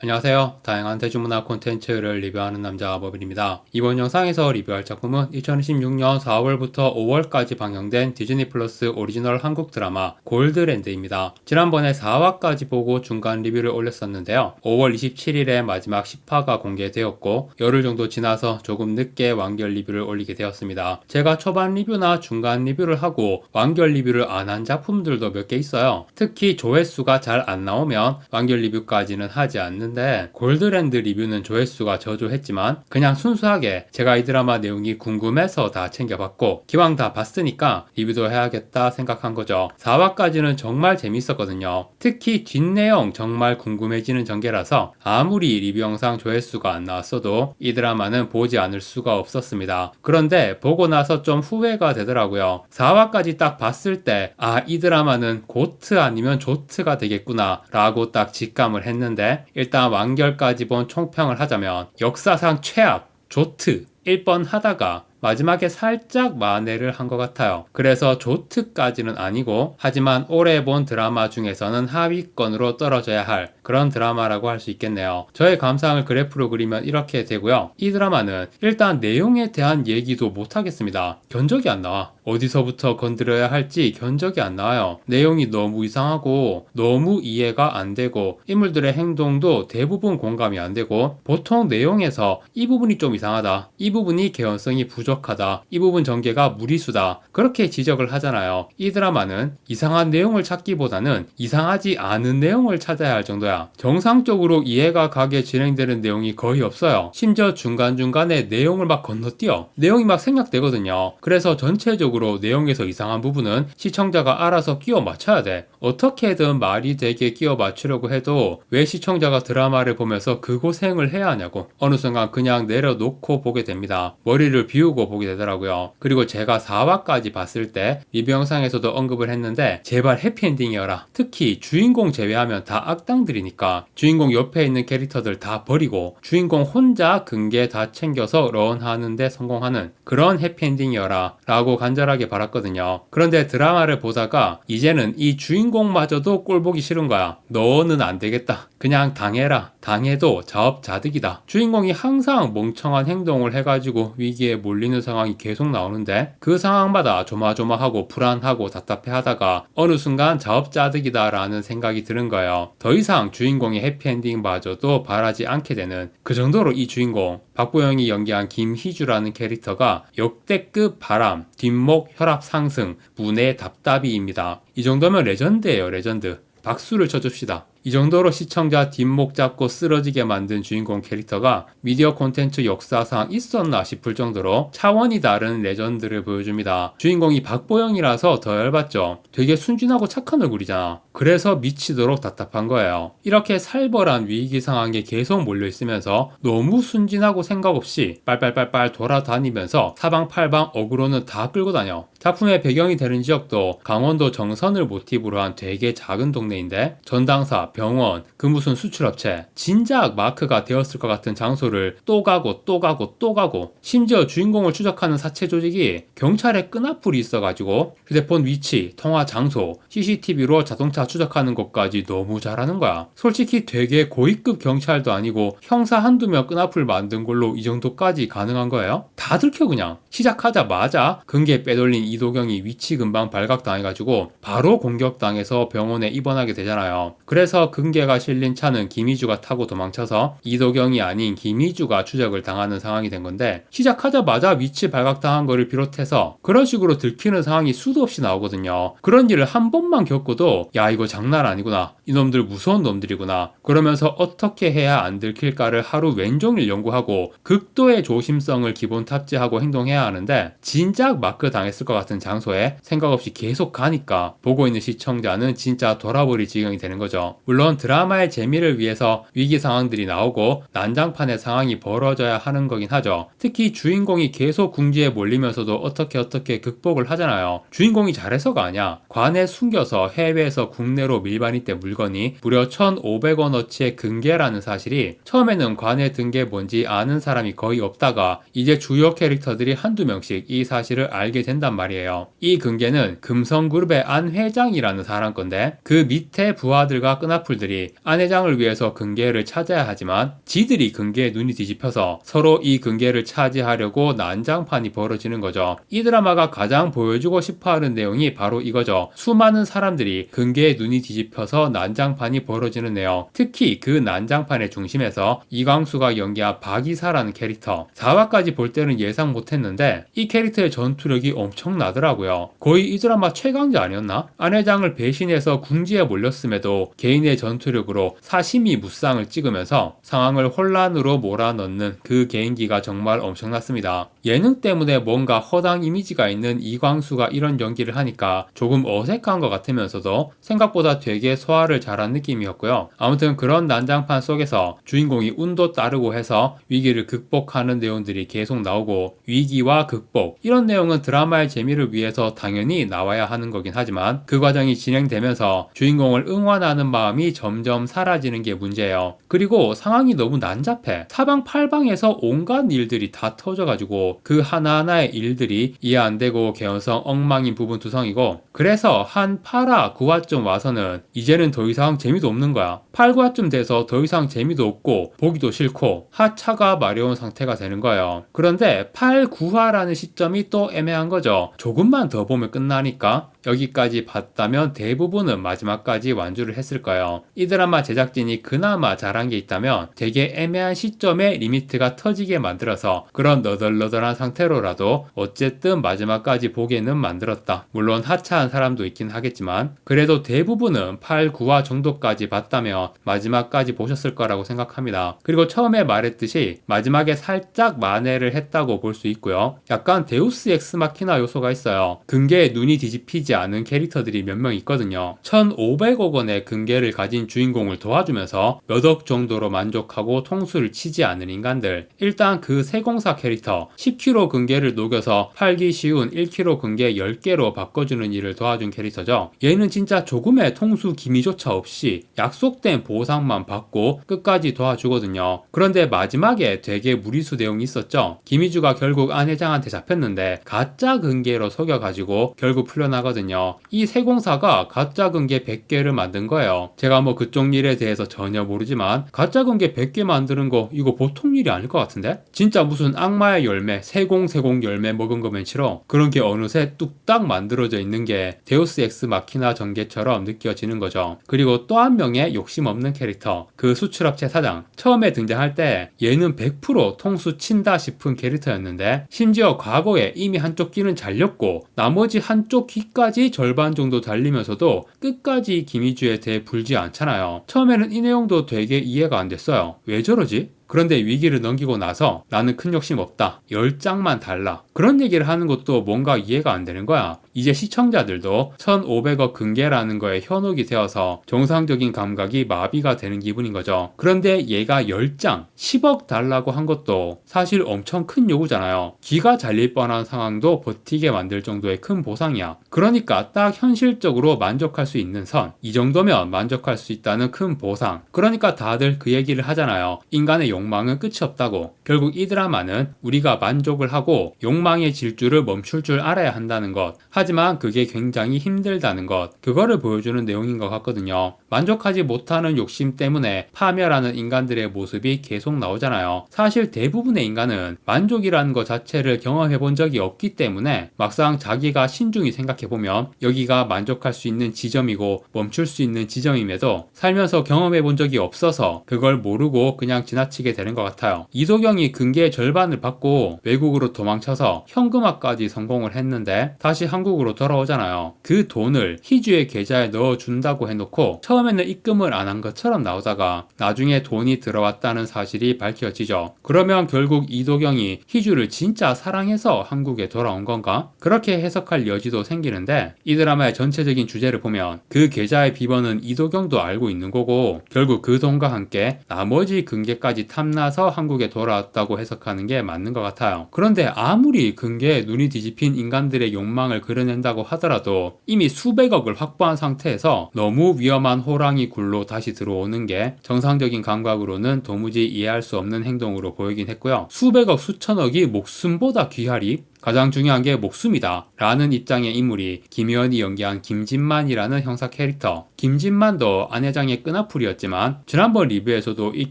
안녕하세요. 다양한 대중문화 콘텐츠를 리뷰하는 남자 버블입니다. 이번 영상에서 리뷰할 작품은 2026년 4월부터 5월까지 방영된 디즈니 플러스 오리지널 한국 드라마 골드랜드입니다. 지난번에 4화까지 보고 중간 리뷰를 올렸었는데요. 5월 27일에 마지막 10화가 공개되었고 열흘 정도 지나서 조금 늦게 완결 리뷰를 올리게 되었습니다. 제가 초반 리뷰나 중간 리뷰를 하고 완결 리뷰를 안 한 작품들도 몇 개 있어요. 특히 조회수가 잘 안 나오면 완결 리뷰까지는 하지 않는 골드랜드 리뷰는 조회수가 저조했지만 그냥 순수하게 제가 이 드라마 내용이 궁금해서 다 챙겨봤고 기왕 다 봤으니까 리뷰도 해야겠다 생각한 거죠. 4화까지는 정말 재밌었거든요. 특히 뒷내용 정말 궁금해지는 전개라서 아무리 리뷰 영상 조회수가 안 나왔어도 이 드라마는 보지 않을 수가 없었습니다. 그런데 보고 나서 좀 후회가 되더라고요. 4화까지 딱 봤을 때 이 드라마는 고트 아니면 조트가 되겠구나 라고 딱 직감을 했는데 일단 완결까지 본 총평을 하자면 역사상 최악 조트 1번 하다가 마지막에 살짝 만회를 한 것 같아요. 그래서 조트까지는 아니고 하지만 올해 본 드라마 중에서는 하위권으로 떨어져야 할 그런 드라마라고 할 수 있겠네요. 저의 감상을 그래프로 그리면 이렇게 되고요. 이 드라마는 일단 내용에 대한 얘기도 못하겠습니다. 견적이 안 나와. 어디서부터 건드려야 할지 견적이 안 나와요. 내용이 너무 이상하고 너무 이해가 안 되고 인물들의 행동도 대부분 공감이 안 되고 보통 내용에서 이 부분이 좀 이상하다. 이 부분이 개연성이 부족하다. 이 부분 전개가 무리수다. 그렇게 지적을 하잖아요. 이 드라마는 이상한 내용을 찾기보다는 이상하지 않은 내용을 찾아야 할 정도야. 정상적으로 이해가 가게 진행되는 내용이 거의 없어요. 심지어 중간중간에 내용을 막 건너뛰어. 내용이 막 생략되거든요. 그래서 전체적으로 내용에서 이상한 부분은 시청자가 알아서 끼워 맞춰야 돼. 어떻게든 말이 되게 끼워 맞추려고 해도 왜 시청자가 드라마를 보면서 그 고생을 해야 하냐고. 어느 순간 그냥 내려놓고 보게 됩니다. 머리를 비우고 보게 되더라고요. 그리고 제가 4화까지 봤을 때 리뷰 영상에서도 언급을 했는데 제발 해피엔딩이어라. 특히 주인공 제외하면 다 악당들이니까 주인공 옆에 있는 캐릭터들 다 버리고 주인공 혼자 근계 다 챙겨서 런하는데 성공하는 그런 해피엔딩이어라 라고 간절하게 바랐거든요. 그런데 드라마를 보다가 이제는 이 주인공마저도 꼴보기 싫은 거야. 너는 안 되겠다. 그냥 당해라. 당해도 자업자득이다. 주인공이 항상 멍청한 행동을 해가지고 위기에 몰리는 상황이 계속 나오는데 그 상황마다 조마조마하고 불안하고 답답해하다가 어느 순간 자업자득이다 라는 생각이 드는 거예요. 더 이상 주인공의 해피엔딩마저도 바라지 않게 되는 그 정도로 이 주인공 박보영이 연기한 김희주라는 캐릭터가 역대급 바람, 뒷목, 혈압 상승, 문의 답답이입니다. 이 정도면 레전드예요. 레전드. 박수를 쳐줍시다. 이 정도로 시청자 뒷목 잡고 쓰러지게 만든 주인공 캐릭터가 미디어 콘텐츠 역사상 있었나 싶을 정도로 차원이 다른 레전드를 보여줍니다. 주인공이 박보영이라서 더 열받죠. 되게 순진하고 착한 얼굴이잖아. 그래서 미치도록 답답한 거예요. 이렇게 살벌한 위기 상황에 계속 몰려있으면서 너무 순진하고 생각 없이 빨빨빨빨 돌아다니면서 사방팔방 어그로는 다 끌고 다녀. 작품의 배경이 되는 지역도 강원도 정선을 모티브로 한 되게 작은 동네인데 전당사, 병원, 그 무슨 수출업체 진작 마크가 되었을 것 같은 장소를 또 가고 또 가고 또 가고 심지어 주인공을 추적하는 사채 조직이 경찰에 끈앞풀이 있어가지고 휴대폰 위치, 통화 장소, CCTV로 자동차 추적하는 것까지 너무 잘하는 거야. 솔직히 되게 고위급 경찰도 아니고 형사 한두 명 끈앞을 만든 걸로 이 정도까지 가능한 거예요? 다 들켜 그냥. 시작하자마자 근계 빼돌린 이도경이 위치 금방 발각당해가지고 바로 공격당해서 병원에 입원하게 되잖아요. 그래서 근계가 실린 차는 김희주가 타고 도망쳐서 이도경이 아닌 김희주가 추적을 당하는 상황이 된 건데 시작하자마자 위치 발각당한 거를 비롯해서 그런 식으로 들키는 상황이 수도 없이 나오거든요. 그런 일을 한 번만 겪어도 야 이거 장난 아니구나. 이놈들 무서운 놈들이구나. 그러면서 어떻게 해야 안 들킬까를 하루 왼종일 연구하고 극도의 조심성을 기본 탑재하고 행동해야 하는데 진작 마크 당했을 것 같은 장소에 생각 없이 계속 가니까 보고 있는 시청자는 진짜 돌아버릴 지경이 되는 거죠. 물론 드라마의 재미를 위해서 위기 상황들이 나오고 난장판의 상황이 벌어져야 하는 거긴 하죠. 특히 주인공이 계속 궁지에 몰리면서도 어떻게 극복을 하잖아요. 주인공이 잘해서가 아니야. 관에 숨겨서 해외에서 국내로 밀반입 때 물건이 무려 1,500원어치의 근계라는 사실이 처음에는 관에 든 게 뭔지 아는 사람이 거의 없다가 이제 주요 캐릭터들이 한두 명씩 이 사실을 알게 된단 말입니다. 말이에요. 이 근계는 금성그룹의 안 회장이라는 사람 건데 그 밑에 부하들과 끈앞풀들이 안 회장을 위해서 근계를 찾아야 하지만 지들이 근계에 눈이 뒤집혀서 서로 이 근계를 차지하려고 난장판이 벌어지는 거죠. 이 드라마가 가장 보여주고 싶어하는 내용이 바로 이거죠. 수많은 사람들이 근계에 눈이 뒤집혀서 난장판이 벌어지는 내용. 특히 그 난장판의 중심에서 이광수가 연기한 박이사라는 캐릭터. 4화까지 볼 때는 예상 못했는데 이 캐릭터의 전투력이 엄청나더라고요. 거의 이 드라마 최강자 아니었나? 안 회장을 배신해서 궁지에 몰렸음에도 개인의 전투력으로 사시미 무쌍을 찍으면서 상황을 혼란으로 몰아넣는 그 개인기가 정말 엄청났습니다. 예능 때문에 뭔가 허당 이미지가 있는 이광수가 이런 연기를 하니까 조금 어색한 것 같으면서도 생각보다 되게 소화를 잘한 느낌이었고요. 아무튼 그런 난장판 속에서 주인공이 운도 따르고 해서 위기를 극복하는 내용들이 계속 나오고 위기와 극복 이런 내용은 드라마의 재미를 위해서 당연히 나와야 하는 거긴 하지만 그 과정이 진행되면서 주인공을 응원하는 마음이 점점 사라지는 게 문제예요. 그리고 상황이 너무 난잡해. 사방팔방에서 온갖 일들이 다 터져가지고 그 하나하나의 일들이 이해 안 되고 개연성 엉망인 부분 투성이고 그래서 한 8화, 9화쯤 와서는 이제는 더 이상 재미도 없는 거야. 8, 9화쯤 돼서 더 이상 재미도 없고 보기도 싫고 하차가 마려운 상태가 되는 거예요. 그런데 8, 9화라는 시점이 또 애매한 거죠. 조금만 더 보면 끝나니까 여기까지 봤다면 대부분은 마지막까지 완주를 했을 거예요. 이 드라마 제작진이 그나마 잘한 게 있다면 되게 애매한 시점에 리미트가 터지게 만들어서 그런 너덜너덜한 상태로라도 어쨌든 마지막까지 보게는 만들었다. 물론 하차한 사람도 있긴 하겠지만 그래도 대부분은 8, 9화 정도까지 봤다면 마지막까지 보셨을 거라고 생각합니다. 그리고 처음에 말했듯이 마지막에 살짝 만회를 했다고 볼 수 있고요. 약간 데우스 엑스 마키나 요소가 있어요. 근계에 눈이 뒤집히지 않은 캐릭터들이 몇 명 있거든요. 1,500억 원의 근계를 가진 주인공을 도와주면서 몇 억 정도로 만족하고 통수를 치지 않는 인간들. 일단 그 세공사 캐릭터 10kg 근계를 녹여서 팔기 쉬운 1kg 근계 10개로 바꿔주는 일을 도와준 캐릭터죠. 얘는 진짜 조금의 통수 기미조차 없이 약속된 보상만 받고 끝까지 도와주거든요. 그런데 마지막에 되게 무리수 내용이 있었죠. 김희주가 결국 안 회장한테 잡혔는데 가짜 근계로 속여가지고 결국 풀려나거든요. 이 세공사가 가짜 근계 100개를 만든 거예요. 제가 뭐 그쪽 일에 대해서 전혀 모르지만 가짜 근계 100개 만드는 거 이거 보통 일이 아닐 것 같은데? 진짜 무슨 악마의 열매, 세공 열매 먹은 거면 싫어. 그런 게 어느새 뚝딱 만들어져 있는 게 데우스 엑스 마키나 전개처럼 느껴지는 거죠. 그리고 또 한 명의 욕심 없는 캐릭터, 그 수출업체 사장. 처음에 등장할 때 얘는 100% 통수 친다 싶은 캐릭터였는데 심지어 과거에 이미 한쪽 귀는 잘렸고 나머지 한쪽 귀까지 절반 정도 달리면서도 끝까지 김희주에 대해 불지 않잖아요. 처음에는 이 내용도 되게 이해가 안 됐어요. 왜 저러지? 그런데 위기를 넘기고 나서 나는 큰 욕심 없다. 10장만 달라. 그런 얘기를 하는 것도 뭔가 이해가 안 되는 거야. 이제 시청자들도 1,500억 근계라는 거에 현혹이 되어서 정상적인 감각이 마비가 되는 기분인 거죠. 그런데 얘가 10장, 10억 달라고 한 것도 사실 엄청 큰 요구잖아요. 귀가 잘릴 뻔한 상황도 버티게 만들 정도의 큰 보상이야. 그러니까 딱 현실적으로 만족할 수 있는 선. 이 정도면 만족할 수 있다는 큰 보상. 그러니까 다들 그 얘기를 하잖아요. 인간의 욕망은 끝이 없다고. 결국 이 드라마는 우리가 만족을 하고 욕망의 질주를 멈출 줄 알아야 한다는 것. 하지만 그게 굉장히 힘들다는 것. 그거를 보여주는 내용인 것 같거든요. 만족하지 못하는 욕심 때문에 파멸하는 인간들의 모습이 계속 나오잖아요. 사실 대부분의 인간은 만족이라는 것 자체를 경험해 본 적이 없기 때문에 막상 자기가 신중히 생각해보면 여기가 만족할 수 있는 지점이고 멈출 수 있는 지점임에도 살면서 경험해 본 적이 없어서 그걸 모르고 그냥 지나치게 되는 것 같아요. 이소경이 근계의 절반을 받고 외국으로 도망쳐서 현금화까지 성공을 했는데 다시 한국으로 돌아오잖아요. 그 돈을 희주의 계좌에 넣어준다고 해놓고 처음에는 입금을 안 한 것처럼 나오다가 나중에 돈이 들어왔다는 사실이 밝혀지죠. 그러면 결국 이도경이 희주를 진짜 사랑해서 한국에 돌아온 건가? 그렇게 해석할 여지도 생기는데 이 드라마의 전체적인 주제를 보면 그 계좌의 비번은 이도경도 알고 있는 거고 결국 그 돈과 함께 나머지 근계까지 탐나서 한국에 돌아왔다고 해석하는 게 맞는 것 같아요. 그런데 아무리 근계에 눈이 뒤집힌 인간들의 욕망을 그려낸다고 하더라도 이미 수백억을 확보한 상태에서 너무 위험한 호랑이 굴로 다시 들어오는 게 정상적인 감각으로는 도무지 이해할 수 없는 행동으로 보이긴 했고요. 수백억 수천억이 목숨보다 귀하리? 가장 중요한 게 목숨이다 라는 입장의 인물이 김희원이 연기한 김진만이라는 형사 캐릭터. 김진만도 안 회장의 끈앞풀이었지만 지난번 리뷰에서도 이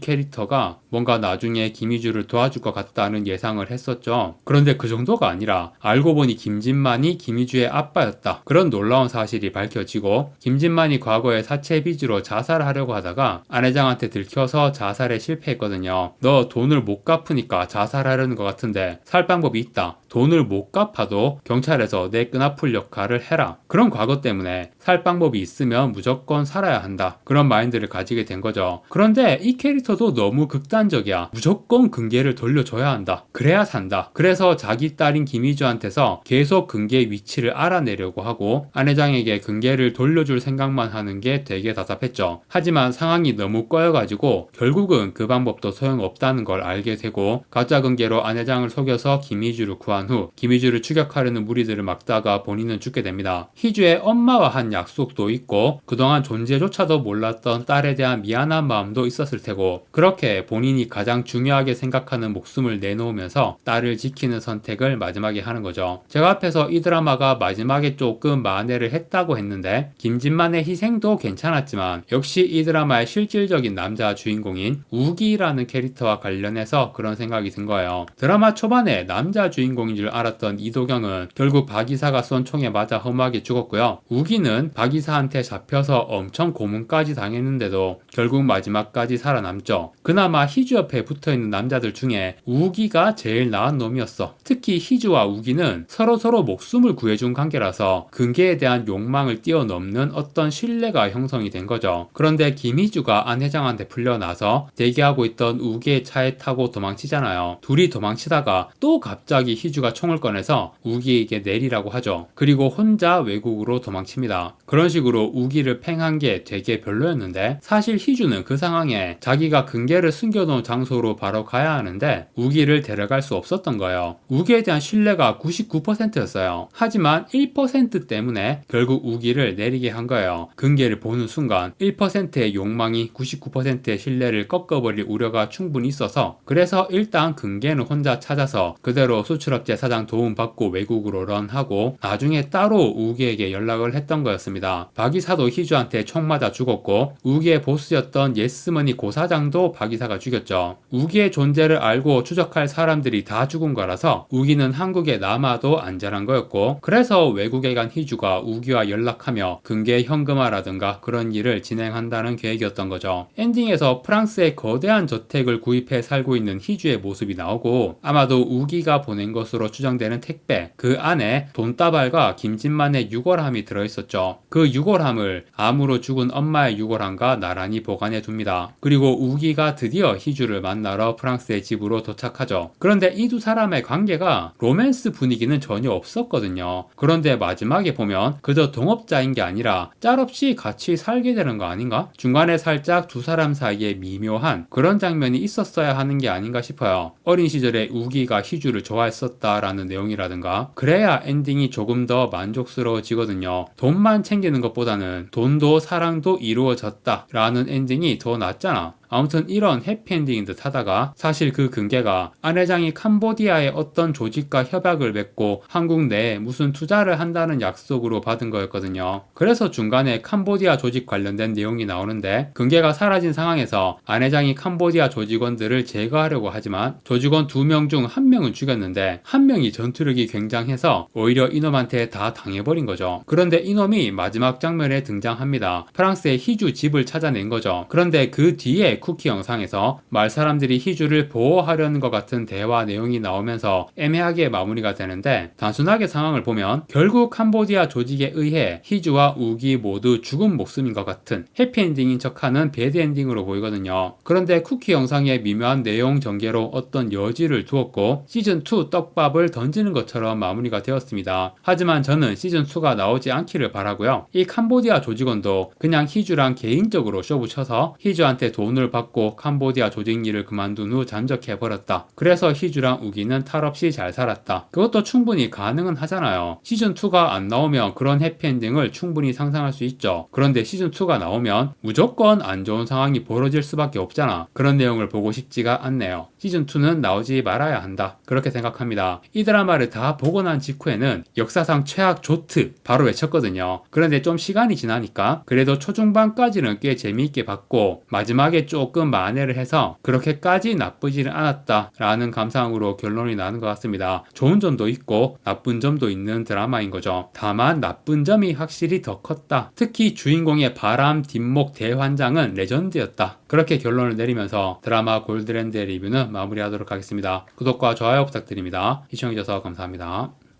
캐릭터가 뭔가 나중에 김희주를 도와줄 것 같다는 예상을 했었죠. 그런데 그 정도가 아니라 알고 보니 김진만이 김희주의 아빠였다. 그런 놀라운 사실이 밝혀지고 김진만이 과거에 사채 빚으로 자살하려고 하다가 안 회장한테 들켜서 자살에 실패했거든요. 너 돈을 못 갚으니까 자살하려는 것 같은데 살 방법이 있다. 돈을 못 갚아도 경찰에서 내 끈아풀 역할을 해라. 그런 과거 때문에 살 방법이 있으면 무조건 살아야 한다. 그런 마인드를 가지게 된 거죠. 그런데 이 캐릭터도 너무 극단적이야. 무조건 금괴를 돌려줘야 한다. 그래야 산다. 그래서 자기 딸인 김희주한테서 계속 금괴 위치를 알아내려고 하고 안 회장에게 금괴를 돌려줄 생각만 하는 게 되게 답답했죠. 하지만 상황이 너무 꼬여가지고 결국은 그 방법도 소용없다는 걸 알게 되고 가짜 금괴로 안 회장을 속여서 김희주를 구한 후 김희주를 추격하려는 무리들을 막다가 본인은 죽게 됩니다. 희주의 엄마와 한 약속도 있고 그동안 존재조차도 몰랐던 딸에 대한 미안한 마음도 있었을 테고 그렇게 본인이 가장 중요하게 생각하는 목숨을 내놓으면서 딸을 지키는 선택을 마지막에 하는 거죠. 제가 앞에서 이 드라마가 마지막에 조금 만회를 했다고 했는데 김진만의 희생도 괜찮았지만 역시 이 드라마의 실질적인 남자 주인공인 우기라는 캐릭터와 관련해서 그런 생각이 든 거예요. 드라마 초반에 남자 주인공인 줄 알았던 이도경은 결국 박 이사가 쏜 총에 맞아 허무하게 죽었고요. 우기는 박 이사한테 잡혀서 엄청 고문까지 당했는데도 결국 마지막까지 살아남죠. 그나마 희주 옆에 붙어있는 남자들 중에 우기가 제일 나은 놈이었어. 특히 희주와 우기는 서로 목숨을 구해준 관계라서 금괴에 대한 욕망을 뛰어넘는 어떤 신뢰가 형성이 된 거죠. 그런데 김희주가 안 회장한테 풀려나서 대기하고 있던 우기의 차에 타고 도망치잖아요. 둘이 도망치다가 또 갑자기 희주가 총을 꺼내서 우기에게 내리라고 하죠. 그리고 혼자 외국으로 도망칩니다. 그런 식으로 우기를 팽한 게 되게 별로였는데 사실 희주는 그 상황에 자기가 금괴를 숨겨놓은 장소로 바로 가야 하는데 우기를 데려갈 수 없었던 거예요. 우기에 대한 신뢰가 99%였어요. 하지만 1% 때문에 결국 우기를 내리게 한 거예요. 금괴를 보는 순간 1%의 욕망이 99%의 신뢰를 꺾어버릴 우려가 충분히 있어서 그래서 일단 금괴는 혼자 찾아서 그대로 수출업체 사장 도움받고 외국으로 런하고 나중에 따로 우기에게 연락을 했던 거였습니다. 박 이사도 희주한테 총 맞아 죽었고 우기의 보스였던 예스머니 고사장도 박 이사가 죽였죠. 우기의 존재를 알고 추적할 사람들이 다 죽은 거라서 우기는 한국에 남아도 안전한 거였고 그래서 외국에 간 희주가 우기와 연락하며 금괴 현금화라든가 그런 일을 진행한다는 계획이었던 거죠. 엔딩에서 프랑스의 거대한 저택을 구입해 살고 있는 희주의 모습이 나오고 아마도 우기가 보낸 것으로 추정되는 택배 그 안에 돈다발과 김진만의 유골함이 들어있었죠. 그 유골함을 암으로 죽은 엄마의 유골함과 나란히 보관해 둡니다. 그리고 우기가 드디어 희주를 만나러 프랑스의 집으로 도착하죠. 그런데 이 두 사람의 관계가 로맨스 분위기는 전혀 없었거든요. 그런데 마지막에 보면 그저 동업자인 게 아니라 짤없이 같이 살게 되는 거 아닌가? 중간에 살짝 두 사람 사이에 미묘한 그런 장면이 있었어야 하는 게 아닌가 싶어요. 어린 시절에 우기가 희주를 좋아했었다라는 내용이라든가 그래야 엔딩이 조금 더 만족스러워지거든요. 돈만 챙기는 것보다는 돈도 사랑도 이루어졌다 라는 엔딩이 더 낫잖아. 아무튼 이런 해피엔딩인 듯 하다가 사실 그 근계가 안 회장이 캄보디아의 어떤 조직과 협약을 맺고 한국 내에 무슨 투자를 한다는 약속으로 받은 거였거든요. 그래서 중간에 캄보디아 조직 관련된 내용이 나오는데 근계가 사라진 상황에서 안 회장이 캄보디아 조직원들을 제거하려고 하지만 조직원 2명 중 1명은 죽였는데 1명이 전투력이 굉장해서 오히려 이놈한테 다 당해버린 거죠. 그런데 이놈이 마지막 장면에 등장합니다. 프랑스의 희주 집을 찾아낸 거죠. 그런데 그 뒤에 쿠키 영상에서 말 사람들이 희주를 보호하려는 것 같은 대화 내용이 나오면서 애매하게 마무리가 되는데 단순하게 상황을 보면 결국 캄보디아 조직에 의해 희주와 우기 모두 죽은 목숨인 것 같은 해피엔딩인 척하는 배드엔딩으로 보이거든요. 그런데 쿠키 영상의 미묘한 내용 전개로 어떤 여지를 두었고 시즌2 떡밥을 던지는 것처럼 마무리가 되었습니다. 하지만 저는 시즌2가 나오지 않기를 바라고요. 이 캄보디아 조직원도 그냥 희주랑 개인적으로 쇼 붙여서 희주한테 돈을 받고 캄보디아 조직 일을 그만둔 후 잠적해버렸다. 그래서 희주랑 우기는 탈없이 잘 살았다. 그것도 충분히 가능은 하잖아요. 시즌2가 안 나오면 그런 해피엔딩을 충분히 상상할 수 있죠. 그런데 시즌2가 나오면 무조건 안 좋은 상황이 벌어질 수밖에 없잖아. 그런 내용을 보고 싶지가 않네요. 시즌2는 나오지 말아야 한다. 그렇게 생각합니다. 이 드라마를 다 보고 난 직후에는 역사상 최악 조트 바로 외쳤거든요. 그런데 좀 시간이 지나니까 그래도 초중반까지는 꽤 재미있게 봤고 마지막에 조금 만회를 해서 그렇게까지 나쁘지는 않았다 라는 감상으로 결론이 나는 것 같습니다. 좋은 점도 있고 나쁜 점도 있는 드라마인 거죠. 다만 나쁜 점이 확실히 더 컸다. 특히 주인공의 바람 뒷목 대환장은 레전드였다. 그렇게 결론을 내리면서 드라마 골드랜드의 리뷰는 마무리하도록 하겠습니다. 구독과 좋아요 부탁드립니다. 시청해주셔서 감사합니다.